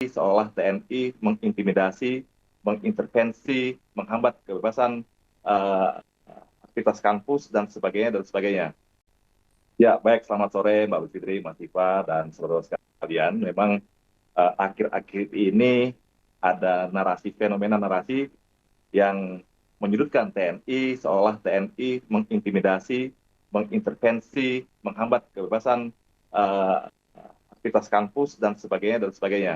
seolah TNI mengintimidasi, mengintervensi, menghambat kebebasan eh, aktivitas kampus dan sebagainya dan sebagainya. Ya, baik. Selamat sore Mbak Fitri, Mas Iva, dan saudara sekalian. Memang akhir-akhir ini ada fenomena narasi yang menyudutkan TNI, seolah TNI mengintimidasi, mengintervensi, menghambat kebebasan eh, aktivitas kampus dan sebagainya dan sebagainya.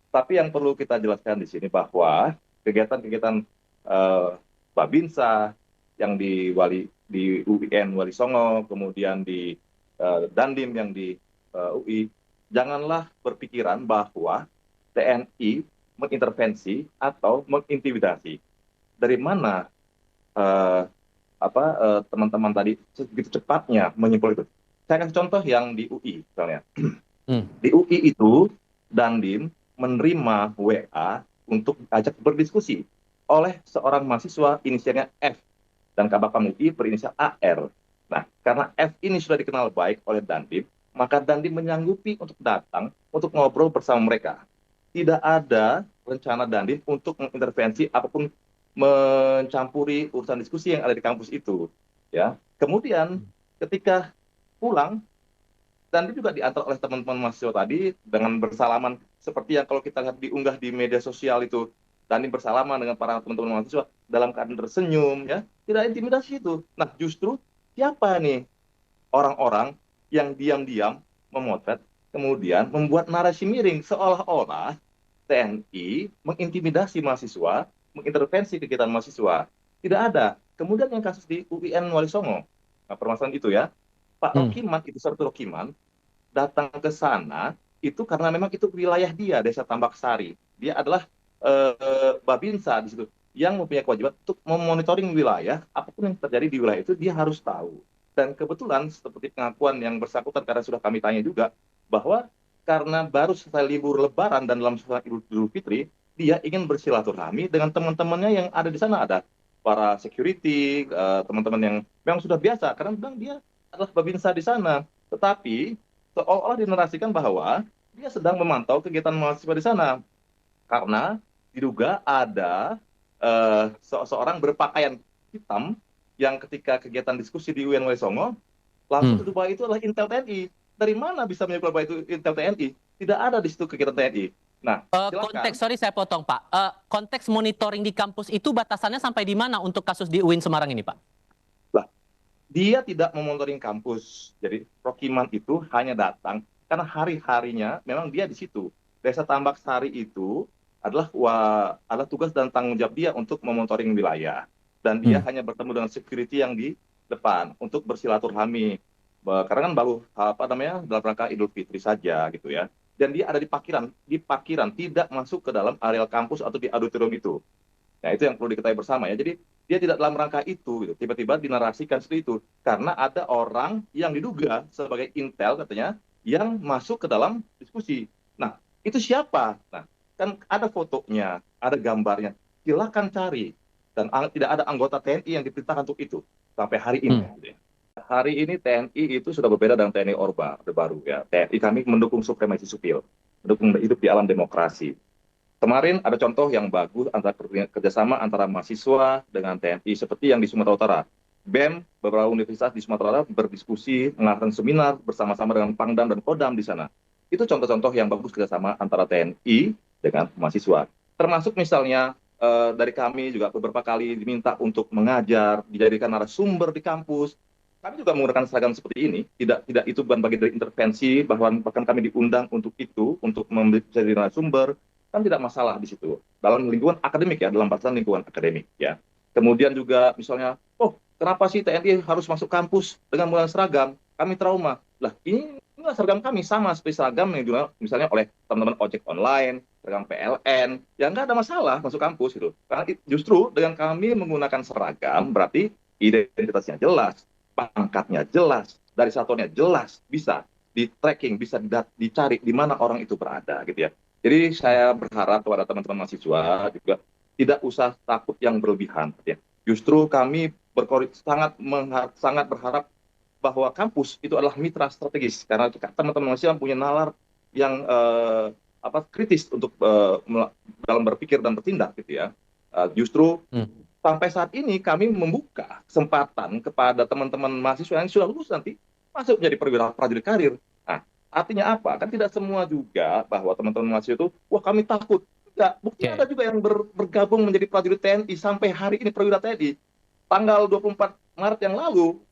Tapi yang perlu kita jelaskan di sini bahwa kegiatan-kegiatan Babinsa yang di UIN Wali Songo, kemudian di Dandim yang di UI, janganlah berpikiran bahwa TNI mengintervensi atau mengintimidasi. Dari mana eh, teman-teman tadi begitu cepatnya menyimpul itu? Saya kasih contoh yang di UI misalnya. Hmm. Di UI itu Dandim menerima WA untuk ajak berdiskusi oleh seorang mahasiswa inisialnya F dan Kabakam UI berinisial AR. Nah, karena F ini sudah dikenal baik oleh Dandim, maka Dandim menyanggupi untuk datang untuk ngobrol bersama mereka. Tidak ada rencana Dandim untuk mengintervensi apapun, mencampuri urusan diskusi yang ada di kampus itu. Ya, kemudian ketika pulang, dan itu juga diantar oleh teman-teman mahasiswa tadi dengan bersalaman seperti yang kalau kita lihat diunggah di media sosial itu, Dani bersalaman dengan para teman-teman mahasiswa dalam keadaan tersenyum, ya, tidak intimidasi itu. Nah, justru siapa nih orang-orang yang diam-diam memotret, kemudian membuat narasi miring seolah-olah TNI mengintimidasi mahasiswa, mengintervensi kegiatan mahasiswa. Tidak ada. Kemudian yang kasus di UIN Wali Songo, nah, permasalahan itu ya, Pak Hmm. Rokiman itu satu Rokiman datang ke sana itu karena memang itu wilayah dia, Desa Tambak Sari. Dia adalah Babinsa di situ yang mempunyai kewajiban untuk memonitoring wilayah, apapun yang terjadi di wilayah itu dia harus tahu. Dan kebetulan seperti pengakuan yang bersangkutan karena sudah kami tanya juga bahwa karena baru selesai libur Lebaran dan dalam suasana Idul Fitri, dia ingin bersilaturahmi dengan teman-temannya yang ada di sana, ada para security, teman-teman yang memang sudah biasa karena memang dia adalah Babinsa di sana. Tetapi seolah-olah dinarasikan bahwa dia sedang memantau kegiatan mahasiswa di sana karena diduga ada seorang berpakaian hitam yang ketika kegiatan diskusi di UNW Songo langsung Hmm. terduga itu adalah Intel TNI. Dari mana bisa menyebut bahwa itu Intel TNI? Tidak ada di situ kegiatan TNI. Nah, Konteks, silakan. sorry saya potong Pak. Konteks monitoring di kampus itu batasannya sampai di mana untuk kasus di UIN Semarang ini Pak? Lah, dia tidak memonitoring kampus. Jadi Rokiman itu hanya datang karena hari-harinya memang dia di situ. Desa Tambak Sari itu adalah tugas dan tanggung jawab dia untuk memonitoring wilayah. Dan dia Hmm. hanya bertemu dengan security yang di depan untuk bersilaturahmi. Karena kan baru apa namanya dalam rangka Idul Fitri saja gitu ya. Dan dia ada di parkiran tidak masuk ke dalam areal kampus atau di auditorium itu. Nah, itu yang perlu diketahui bersama ya. Jadi dia tidak dalam rangka itu, gitu. Tiba-tiba dinarasikan seperti itu karena ada orang yang diduga sebagai intel katanya yang masuk ke dalam diskusi. Nah, itu siapa? Nah, kan ada fotonya, ada gambarnya. Silakan cari. Dan tidak ada anggota TNI yang diperintahkan untuk itu sampai hari ini. Hmm. Gitu ya. Hari ini TNI itu sudah berbeda dengan TNI Orde Baru ya. TNI kami mendukung supremasi sipil, mendukung hidup di alam demokrasi. Kemarin ada contoh yang bagus antara kerjasama antara mahasiswa dengan TNI seperti yang di Sumatera Utara. BEM, beberapa universitas di Sumatera Utara berdiskusi, mengadakan seminar bersama-sama dengan Pangdam dan Kodam di sana. Itu contoh-contoh yang bagus kerjasama antara TNI dengan mahasiswa. Termasuk misalnya dari kami juga beberapa kali diminta untuk mengajar, dijadikan narasumber di kampus. Kami juga menggunakan seragam seperti ini. Tidak itu bukan bagian dari intervensi, bahkan kami diundang untuk itu, untuk menjadi narasumber, kan tidak masalah di situ dalam lingkungan akademik ya, dalam batasan lingkungan akademik ya. Kemudian juga misalnya, oh kenapa sih TNI harus masuk kampus dengan menggunakan seragam, kami trauma. Lah ini enggak, seragam kami sama seperti seragam yang juga misalnya oleh teman-teman ojek online, seragam PLN, ya nggak ada masalah masuk kampus gitu. Karena justru dengan kami menggunakan seragam berarti identitasnya jelas, pangkatnya jelas, dari satuannya jelas, bisa di tracking, bisa dicari di mana orang itu berada gitu ya. Jadi saya berharap kepada teman-teman mahasiswa juga tidak usah takut yang berlebihan. Ya. Justru kami sangat berharap bahwa kampus itu adalah mitra strategis karena teman-teman mahasiswa punya nalar yang kritis untuk dalam berpikir dan bertindak gitu ya. Justru sampai saat ini kami membuka kesempatan kepada teman-teman mahasiswa yang sudah lulus nanti masuk menjadi perwira prajurit karir. Nah, artinya apa? Kan tidak semua juga bahwa teman-teman mahasiswa itu, wah kami takut. Tidak, buktinya ada juga yang bergabung menjadi prajurit TNI sampai hari ini perwira TNI. Tanggal 24 Maret yang lalu,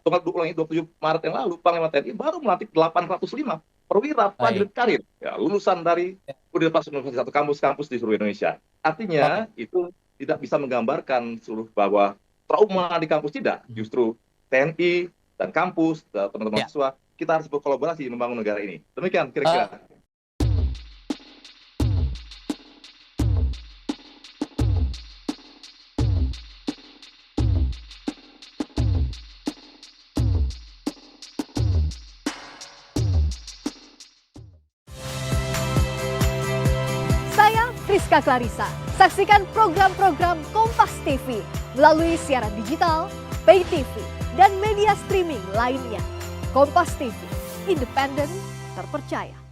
tanggal 27 Maret yang lalu, Panglima TNI baru melantik 805 perwira prajurit karir, ya, lulusan dari Universitas kampus-kampus di seluruh Indonesia. Artinya itu tidak bisa menggambarkan seluruh bahwa trauma di kampus tidak. Justru TNI dan kampus, teman-teman mahasiswa, kita harus berkolaborasi membangun negara ini. Demikian kira-kira. Saya Priska Clarissa. Saksikan program-program Kompas TV melalui siaran digital, pay TV, dan media streaming lainnya. Kompas TV, independen, terpercaya.